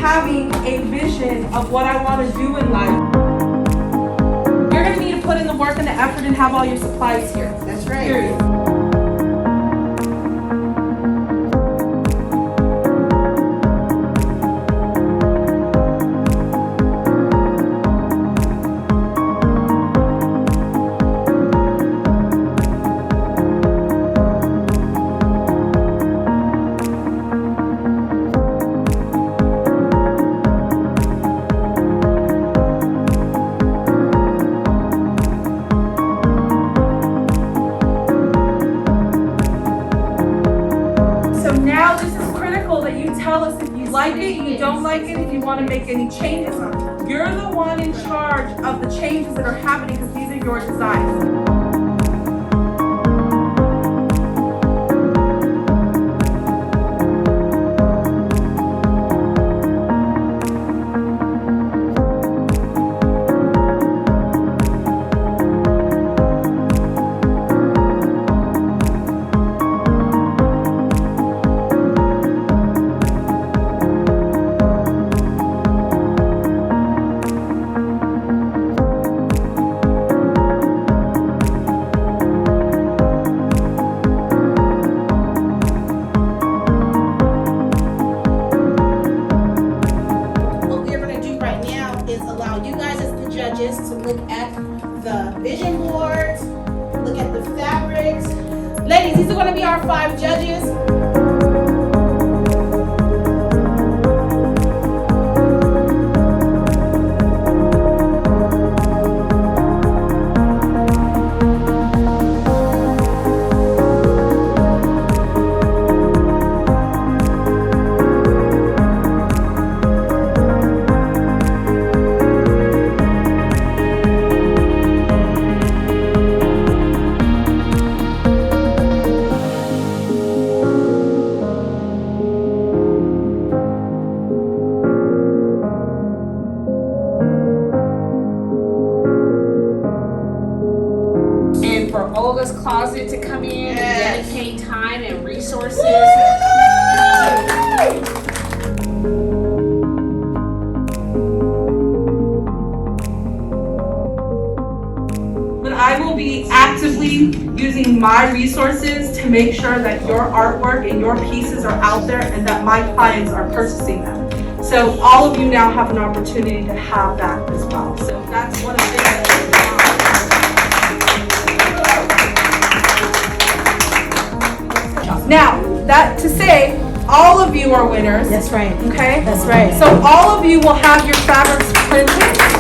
having a vision of what I want to do in life, you're going to need to put in the work and the effort and have all your supplies here. That's right. Period. Now this is critical that you tell us if you like it, you don't like it, if you want to make any changes on it. You're the one in charge of the changes that are happening because these are your designs. To look at the vision boards, look at the fabrics. Ladies, these are going to be our 5 judges. For Olga's Closet to come in and dedicate time and resources. But I will be actively using my resources to make sure that your artwork and your pieces are out there and that my clients are purchasing them. So all of you now have an opportunity to have that as well. So that's one of the things. Now, that to say, all of you are winners. That's right. Okay? That's right. So all of you will have your fabrics printed.